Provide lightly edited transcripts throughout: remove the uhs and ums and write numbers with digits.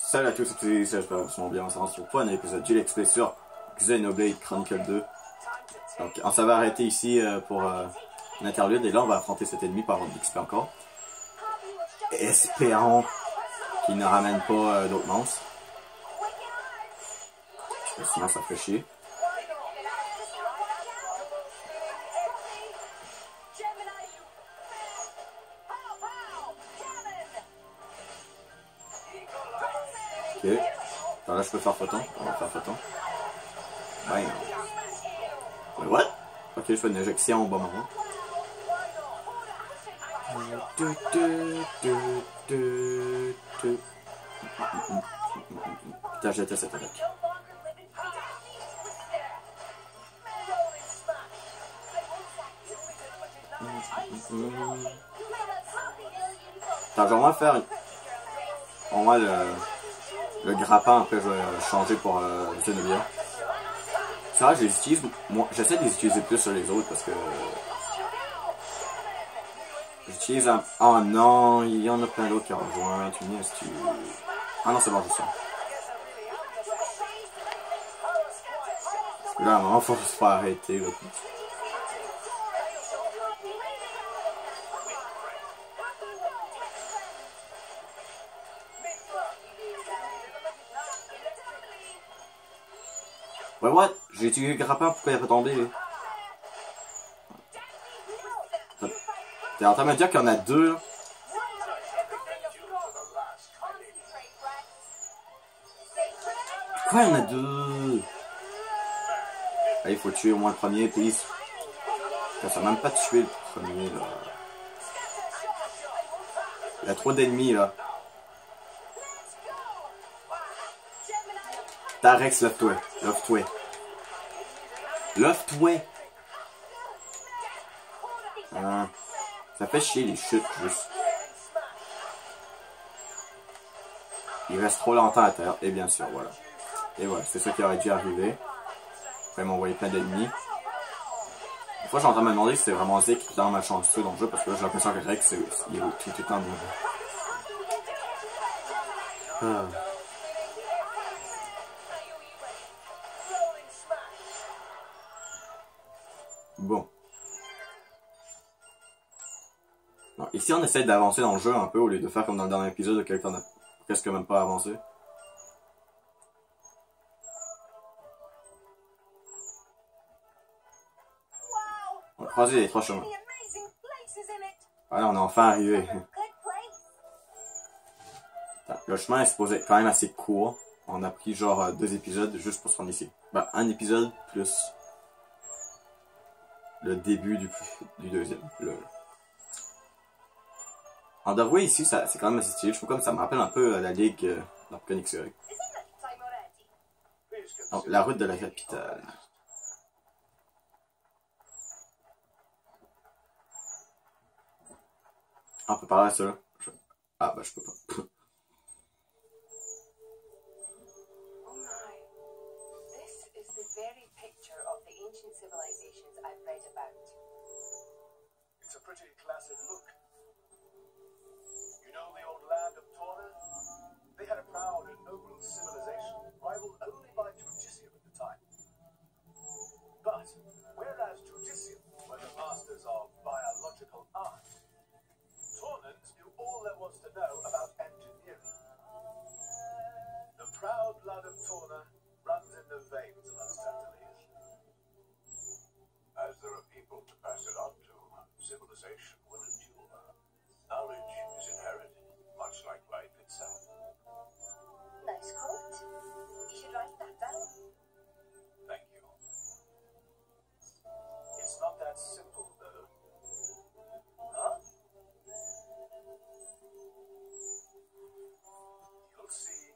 Salut à tous et toutes, j'espère que vous allez bien. On se retrouve pour un épisode du Let's Play sur Xenoblade Chronicle 2. Donc on s'avait arrêté ici pour une interlude et là on va affronter cet ennemi par ordre d'XP encore. Espérons qu'il ne ramène pas d'autres monstres. Sinon ça ferait chier. Ok. Alors là je peux faire photon. On va faire photon. Ben non. Mais what? Ok, je fais une injection au bon moment. Putain, j'étais cette attaque. Attends, je vais vraiment faire au moins le grappin, après je vais changer pour Zenobia. Ça, je les utilise, moi, j'essaie de les utiliser plus sur les autres parce que j'utilise un... Oh non, il y en a plein d'autres qui ont rejoint. Ah non, c'est bon, je sens. Parce que là, à un moment, faut se faire arrêter. Là. Ouais, what? J'ai utilisé le grappin pour qu'elle pas tomber. T'es en train de me dire qu'il y en a deux là? Quoi, il y en a deux? Allez, il faut tuer au moins le premier, please. Ça m'a même pas tué le premier là. Il y a trop d'ennemis là. Tarex, love-toi. Love-toi. Love-toi. Ah, ça fait chier les chutes juste. Il reste trop longtemps à terre. Et bien sûr, voilà. Et voilà, c'est ça qui aurait dû arriver. Après m'envoyer plein d'ennemis. Des fois, j'ai en train de me demander si c'est vraiment Zik qui est dans ma chance dans le jeu. Parce que là, j'ai l'impression que Rex, il est tout le temps de ah. Bon. Non, ici, on essaie d'avancer dans le jeu un peu au lieu de faire comme dans le dernier épisode auquel on a presque même pas avancé. On a croisé les trois chemins. Voilà, on est enfin arrivé. Le chemin est supposé être quand même assez court. On a pris genre 2 épisodes juste pour se rendre ici. Ben, un épisode plus le début du deuxième. En d'avouer ici, c'est quand même assez stylé. Je trouve comme ça me rappelle un peu la ligue dans Phoenix Fury. Donc, la route de la capitale. Ah, on peut parler à ça. Ah, bah, je peux pas. It's a pretty classic look. You know the old land of Torna? They had a proud and noble civilization, rivaled only by Trudicium at the time. But, whereas Trudicium were the masters of biological art, Tornans knew all there was to know about engineering. The proud blood of Torna runs in the veins of us Tantalese. As there are people to pass it on to, civilization will endure. Knowledge is inherited, much like life itself. Nice quote. You should write that down. Thank you. It's not that simple, though. Huh? You'll see.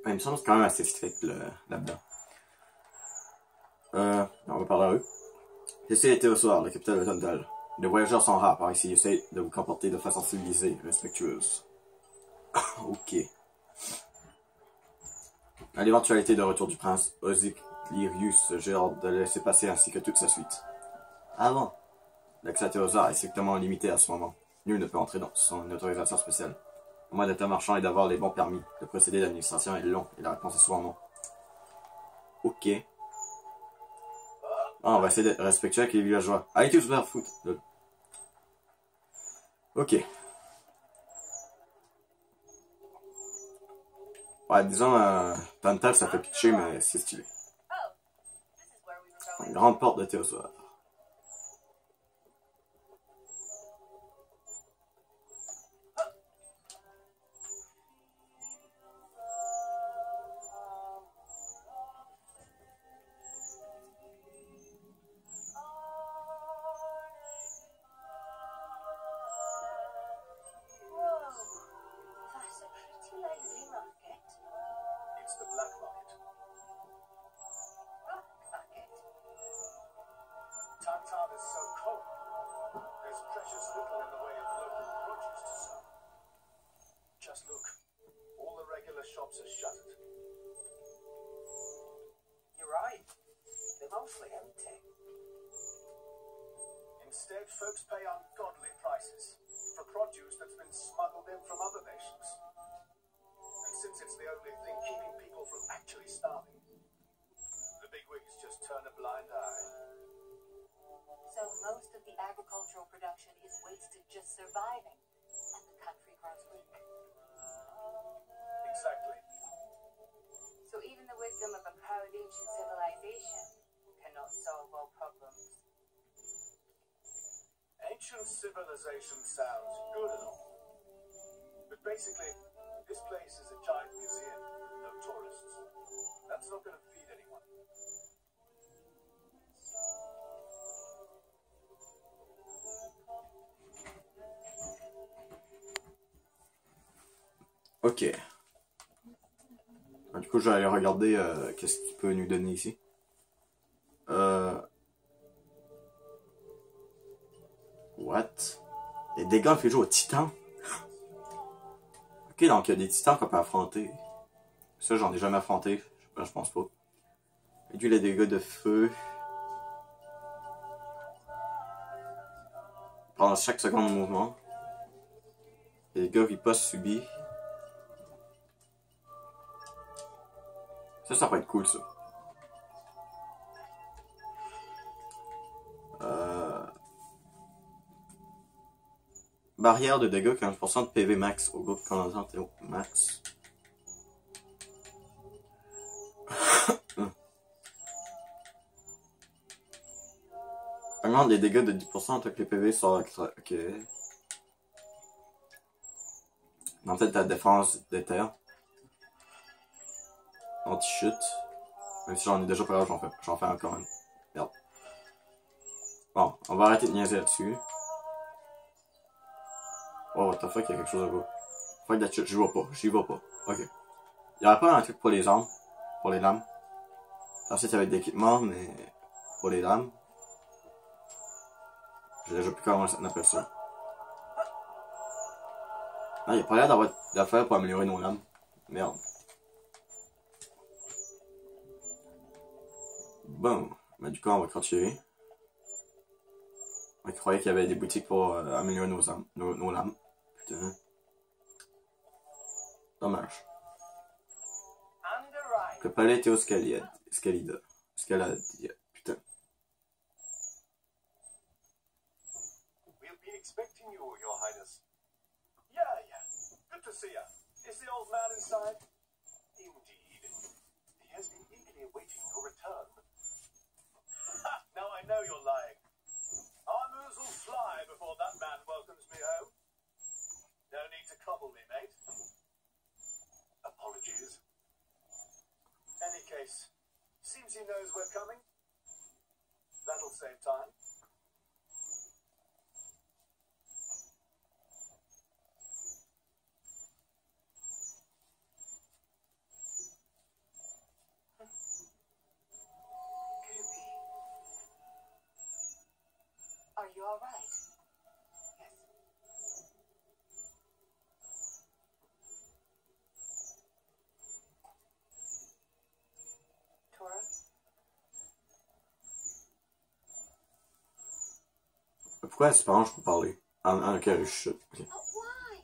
Il me semble que c'est quand même assez strict là-dedans. On va parler à eux. Ceci était au soir, la capitale de Tondal. Les voyageurs sont rares par ici. Essayez de vous comporter de façon civilisée, respectueuse. Ok. À l'éventualité de retour du prince, Oziclirius jure de le laisser passer ainsi que toute sa suite. Avant, l'accès à Théosaure est strictement limité à ce moment. Nul ne peut entrer dans son autorisation spéciale. Moi d'être un marchand et d'avoir les bons permis. Le procédé d'administration est long et la réponse est souvent non. Ok. Ah, on va essayer d'être respectueux avec les villageois. Allez tous vers foot. Ok. Ouais, disons, Tantal ça fait pitcher, mais c'est stylé. Une grande porte de Théosoir. That's a pretty lively market. It's the black market. Black market. Tantan is so cold. There's precious little in the way of local produce to sell. Just look. All the regular shops are shuttered. You're right. They're mostly empty. Instead, folks pay ungodly prices for produce that's been smuggled in from other nations. And since it's the only thing keeping people from actually starving, the bigwigs just turn a blind eye. So most of the agricultural production is wasted just surviving, and the country grows weak. Exactly. So even the wisdom of a proud ancient civilization cannot solve all problems. Ancient civilization sounds good and all. But basically, this place is a giant museum with no tourists. That's not going to feed anyone. Ok. Du coup, je vais aller regarder qu'est-ce qu'il peut nous donner ici. What? Les dégâts fait jouer aux titans? Ok, donc il y a des titans qu'on peut affronter. Ça, j'en ai jamais affronté. Je pense pas. Réduit les dégâts de feu. Pendant chaque seconde de mouvement. Les dégâts ripostent subis. Ça va être cool, ça. Barrière de dégâts, 15% de PV max au groupe condensant Théo max. Augmente les dégâts de 10% tant que les PV sont extra. Ok. En fait, ta défense des terres. Anti-chute. Même si j'en ai déjà pas, j'en fais encore une. Merde. Bon, on va arrêter de niaiser là-dessus. Oh, what the fuck, il y a quelque chose à voir. Fuck that shit, j'y vais pas, Ok. Il y aurait pas un truc pour les armes, pour les lames. Ensuite, il y avait de l'équipement, mais pour les lames. J'ai déjà plus comment on appelle ça. Non, il n'y a pas l'air d'avoir d'affaires pour améliorer nos lames. Merde. Bon, bah du coup, on va continuer. On croyait qu'il y avait des boutiques pour améliorer nos lames. Putain. Dommage. Le palais était au Scalida. Putain. We'll be expecting you, Your Highness. Yeah. Good to see you. Is the old man inside? Indeed. He has been eagerly awaiting your return. Now I know you're lying. Our moves will fly before that man welcomes me home. No need to coddle me, mate. Apologies. Any case, seems he knows we're coming. That'll save time. Are you all right? Yes. Tora? Pourquoi elle se penche pour parler? Ok, je chute. Okay. But why?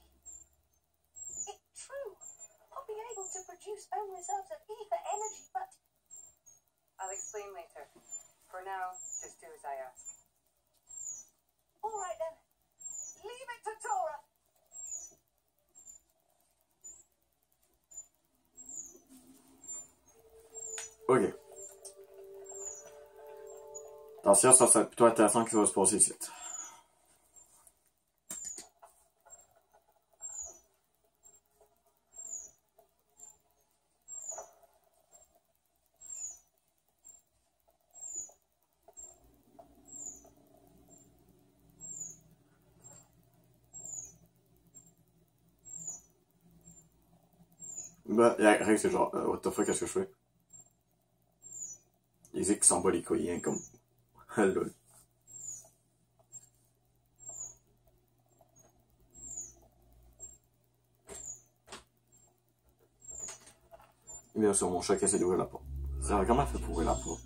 produce own reserves of ether energy, but I'll explain later. For now, just do as I ask. all right then. Leave it to Tora. Ok. Attention, ça va être plutôt intéressant qu'il va se passer ici. Bah, rien que c'est genre, what the fuck, qu'est-ce que je fais? Il dit qu'ils s'en bat les couilles, hein, comme. Lol. Bien sûr, mon chat qui essaie d'ouvrir la porte. Ça, comment elle fait pour ouvrir la porte?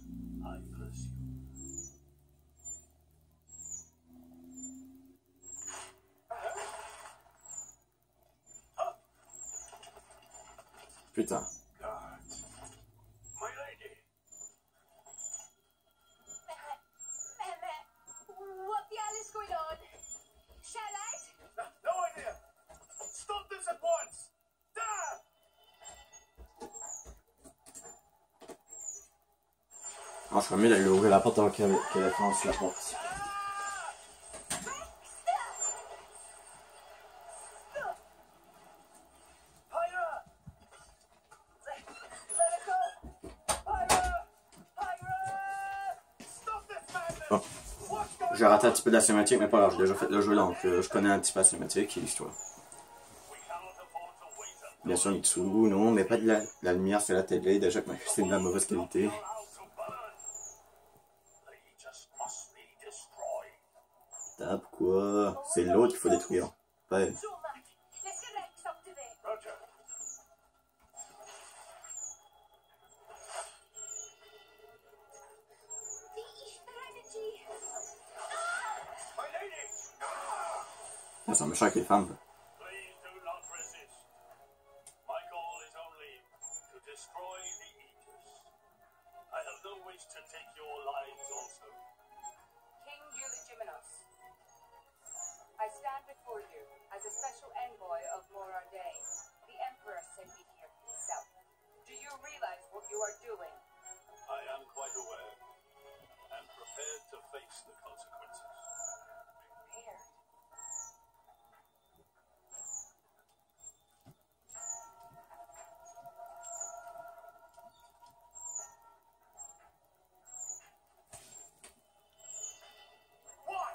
Putain. My lady. What the hell is going on? Shall I? No idea. Stop this at once. There. Non, je ferais mieux d'aller ouvrir la porte avant qu'elle fonce la porte. Pyra. Let it go. Pyra. Pyra. Stop this madness. Bon. What's going J'ai raté un petit peu de la cinématique, mais pas grave, j'ai déjà fait le jeu donc je connais un petit peu la cinématique et l'histoire. We cannot afford to wait until Bien sûr, Mitsu, non, mais pas de la lumière sur la télé, déjà que c'est de la mauvaise qualité. out to burn. They just must be destroyed. T'as pourquoi? C'est l'autre qu'il faut détruire. Pas elle. Sure, Matt. Let's get Rex up to there. Roger. The ether energy. My lady. Ah, c'est un méchant avec les femmes. Please do not resist. My goal is only to destroy the Aegis. I have no wish to take your lives also. King Eulogimenos, I stand before you as a special envoy of Morarday. The Emperor sent me here himself. Do you realize what you are doing? I am quite aware and prepared to face the consequences. Here. Why?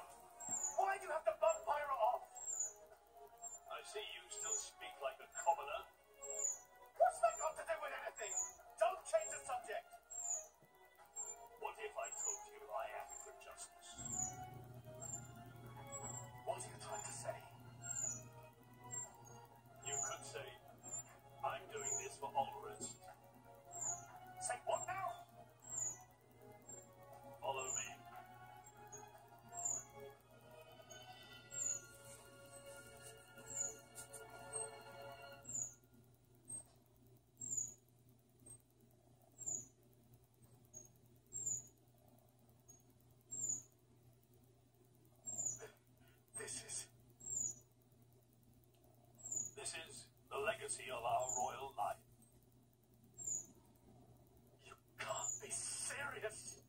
Why do you have to bump Pyra off? I see you still speak like a commoner. What's that got to do with anything? Don't change the subject. What if I told you I act for justice? What are you trying to say? You could say, I'm doing this for Olrist. Say what now? Follow me. This is the legacy of our royal line. You can't be serious.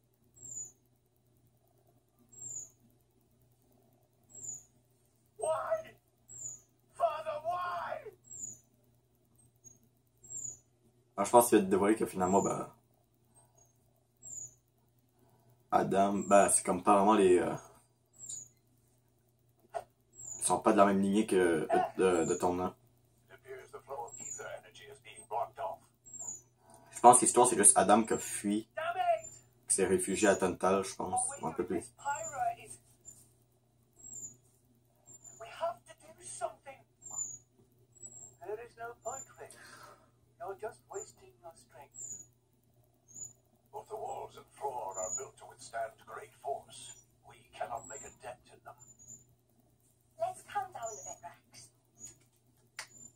Why? Father, why? Alors, je pense qu'il va te dévoiler que finalement, bah. Adam, bah, c'est comme pas vraiment les. Ils sont pas de la même lignée que de ton nom. It appears the flow of ether energy is being blocked off. Je pense que l'histoire, c'est juste Adam qui a fui, Damn it! qui s'est réfugié à Tantal, je pense, What ou un peu we're plus. doing with Pyra is... We have to do something. There is no point, Rex. You're just wasting your strength. Both the walls and floor are built to withstand great force. We cannot make a dent in them. Let's calm down a bit, Rex.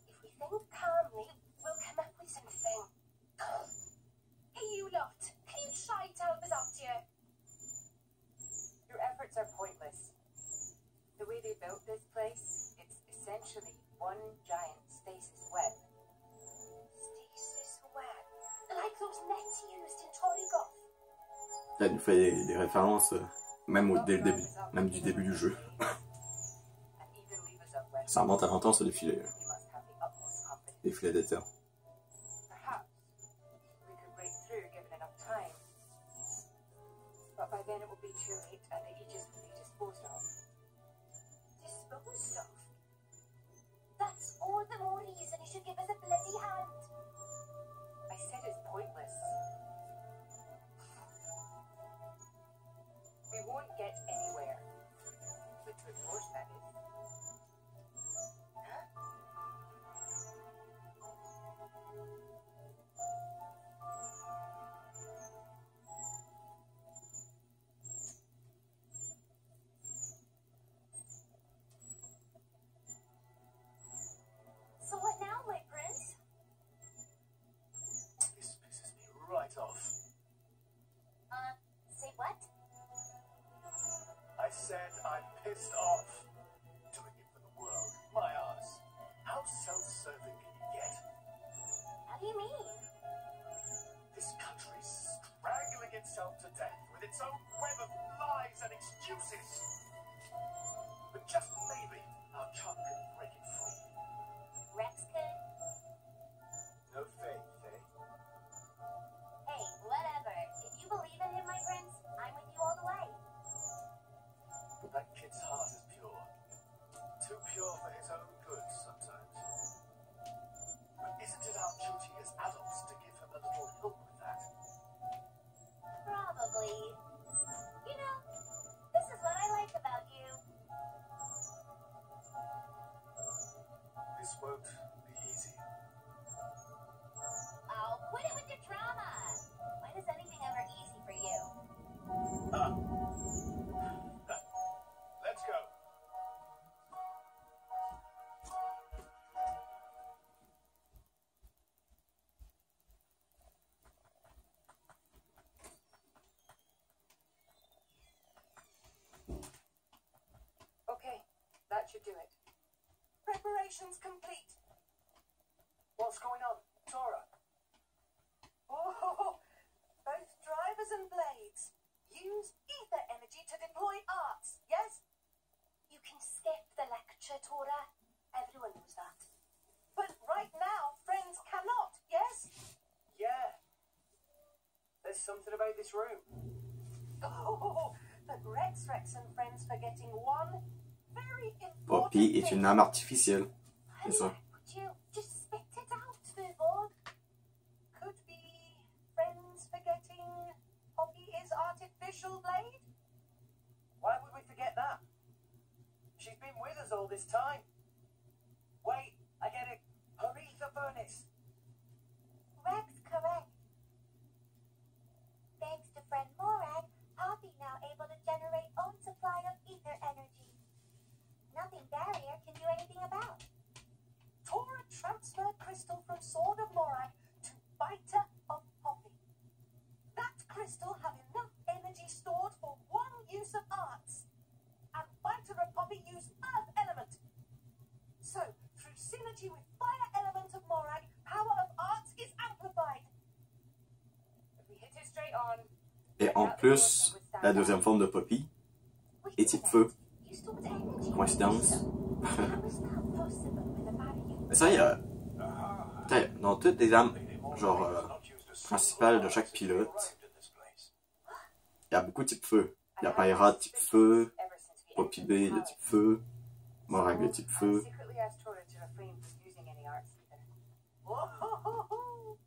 If we think calmly, we'll come up with some things. you. Your efforts are pointless. The way they built this place, it's essentially one giant stasis web. Stasis web. Like those nets used in Torrigoth. Elle nous fait des références, même même du début du jeu. And even levers up web. Ça remonte à longtemps ce défilé. We must have the utmost confidence. Défilé d'éther. Perhaps we could break through given enough time. But by then it will be too late and the Aegis will be disposed of. Disposed of? That's all the more reason you should give us a bloody hand. I said it's pointless. We won't get anywhere. With brute force, that is. So what now, my prince? This pisses me right off. Say what? I said I'm pissed off. Doing it for the world. My ass. How self-serving can you get? How do you mean? This country's strangling itself to death with its own web of lies and excuses. But just maybe our chum can break it free. Rex could? No faith, eh? Hey, whatever. If you believe in him, my prince, I'm with you all the way. That kid's heart is pure. Too pure for his own good sometimes. But isn't it our duty as adults to give him a little help with that? Probably. You know, this is what I like about you. This won't be easy. Oh, quit it with your drama. When is anything ever easy for you? Let's go. Okay, that should do it. Preparations complete. What's going on? Tora? Oh, both drivers and blades. Use ether energy to deploy arts, yes? You can skip the lecture, Tora. Everyone knows that. But right now, friends cannot, yes? Yeah. There's something about this room. Oh, but Rex and friends forgetting one very important Poppy est thing. une âme artificielle. C'est ça. Would you just spit it out, Furborg? Could be friends forgetting Poppy is artificial blade? Why would we forget that? She's been with us all this time. Wait, I get it. Her ether furnace. Rex correct. Thanks to friend Morag, Poppy now able to generate own supply of ether energy. Nothing barrier can do anything about. Tora transferred crystal from Sword of Morag to Biter of Poppy. That crystal have enough energy stored for one use of arts. And Biter of Poppy use earth element. So, through synergy with fire element of Morag, power of arts is amplified. If we hit it straight on, Et en plus, la deuxième forme de Poppy est type feu. Coïncidence. Mais ça, il y a... Dans toutes les âmes, genre, principales de chaque pilote, il y a beaucoup de type feu. Il y a Pyra de type feu, ever since we Poppy B de type feu, Morag de type I feu. secretly asked Tora to refrain from using any arts either. Whoa!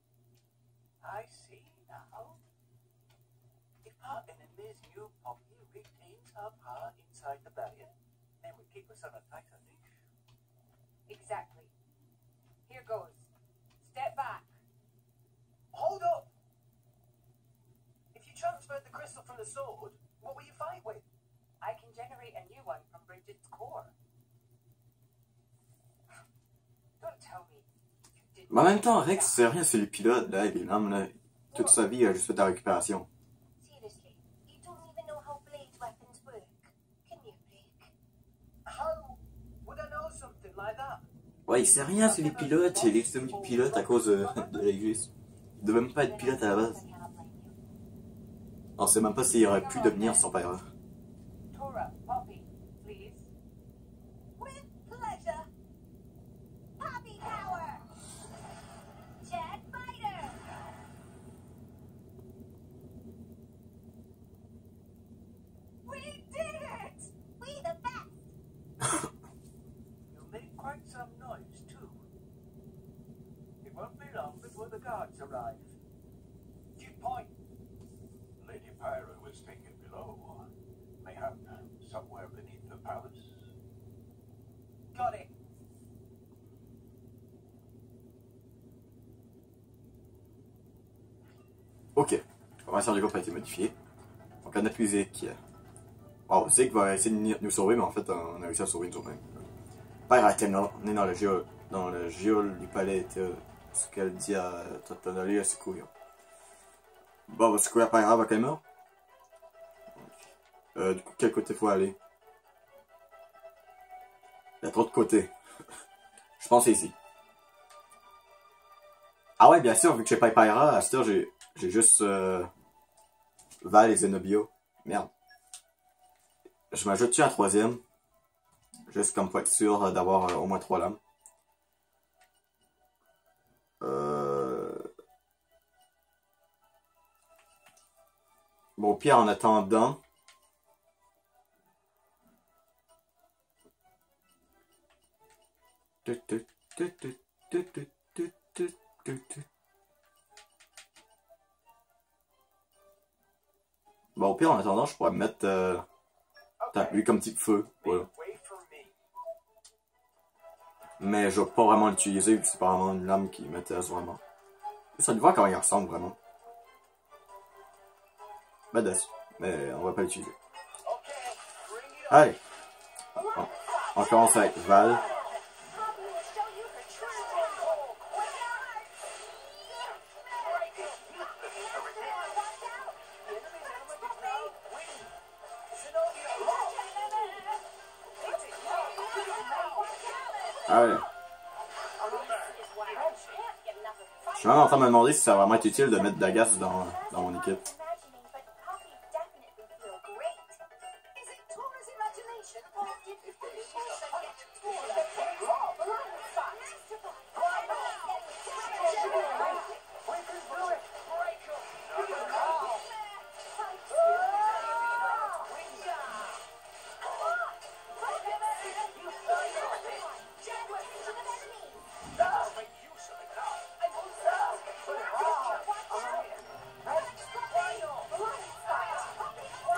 I see now. If our enemy's new Poppy retains her power inside the barrier, they will keep us on a tighter leash. Exactly. Here goes. Step back. Hold up! If you transferred the crystal from the sword, what will you fight with? I can generate a new one from Bridget's core. Don't tell me you didn't. Mais en même temps, Rex, c'est rien, c'est le pilote, là, il est l'âme, là. Toute sa vie, il a juste fait de la récupération. Seriously, like that. Ouais, il sait rien, c'est les pilotes, il est devenu pilote à cause de Régis. Il devait même pas être pilote à la base. On sait même pas s'il aurait pu devenir son père. Tora, Poppy, please. With pleasure. Poppy power. Jet fighter. We did it! We the best. You'll make quite some noise, too. It won't be long before the guards arrive. Keep point. Lady Pyra was taken below. Mayhap somewhere beneath the palace. Got it. Ok, la formation du groupe a été modifiée. Donc on a plus Zeke. Oh, Zeke va essayer de nous sauver, mais en fait on a réussi à sauver nous-mêmes. Père Athéna, né dans le géol du palais, était ce qu'elle dit à Totonali à secourir. Bon, on va secourir Père avec Athéna. Du coup, quel côté faut aller? Il y a trop de côtés. Je pense ici. Ah ouais, bien sûr, vu que j'ai pas Pyra, à cette heure, j'ai juste Val et Zenobio. Merde. Je m'ajoute-tu un troisième? Juste comme pour être sûr d'avoir au moins 3 lames. Bon, au pire, en attendant... Bon, au pire, en attendant, je pourrais me mettre lui comme petit feu. Voilà. Wait for me. Mais je vais pas vraiment l'utiliser vu que c'est pas vraiment une lame qui m'intéresse vraiment. Ça lui voit comment il ressemble vraiment. Badass. Mais on va pas l'utiliser. Allez. Bon. On commence avec Val. Poppy will show you her true power. Watch out! Allez. Je suis même en train de me demander si ça va vraiment être utile de mettre Dagas dans mon équipe.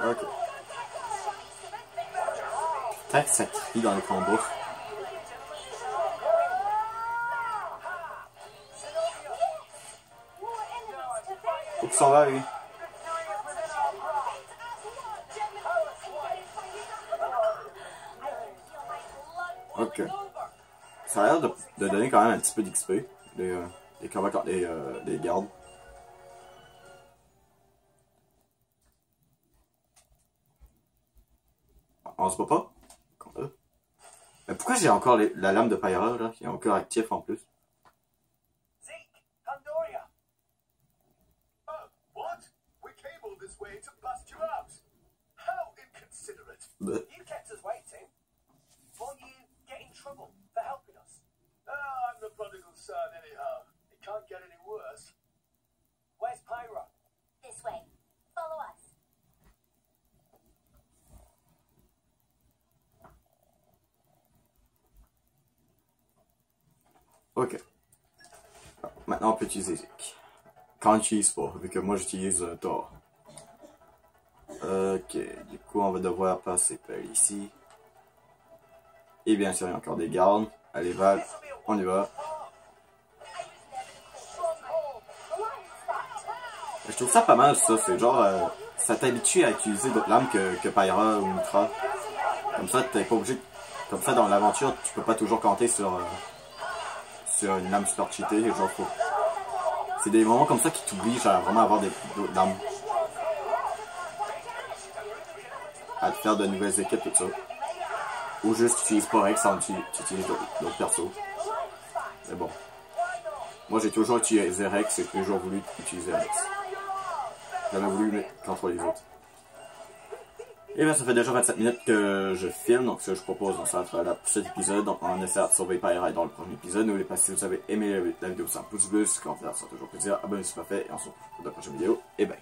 Ok. Putain que ça crie dans les combats. Où qu'il s'en va lui? Ok. Ça a l'air de donner quand même un petit peu d'XP. Les combats contre les gardes. On se voit pas? Mais pourquoi j'ai encore la lame de Pyra là, qui est encore actif en plus? Zeke, Pandoria. Oh, what? We cabled this way to bust you out. How inconsiderate. Bleh. You kept us waiting. Won't you get in trouble for helping us? Ah, I'm the prodigal son anyhow. It can't get any worse. Where's Pyra? This way. Follow us. Ok. Maintenant on peut utiliser Zeke. Quand on n'utilise pas, vu que moi j'utilise Thor. Ok, du coup on va devoir passer par ici. Et bien sûr il y a encore des gardes. Allez Val, on y va. Je trouve ça pas mal ça, c'est genre ça t'habitue à utiliser d'autres lames que Pyra ou Mitra. Comme ça t'es pas obligé. Comme ça dans l'aventure tu peux pas toujours compter sur une lame super cheatée, genre faut. C'est des moments comme ça qui t'obligent à vraiment avoir d'autres lames. À te faire de nouvelles équipes, tout ça. Ou juste tu utilises pas Rex, tu utilises d'autres persos. Mais bon. Moi j'ai toujours utilisé Rex, j'ai toujours voulu utiliser Rex. J'ai jamais voulu contrôler les autres. Et bien ça fait déjà 27 minutes que je filme, donc ce que je propose, on s'arrêtera là pour cet épisode. Donc on essaiera de sauver Pyrite dans le prochain épisode. N'oubliez pas si vous avez aimé la vidéo, ça un pouce bleu, si commentaire, ça fait toujours plaisir. Abonnez-vous si ce n'est pas fait, et on se retrouve pour de prochaines vidéos. Et bye.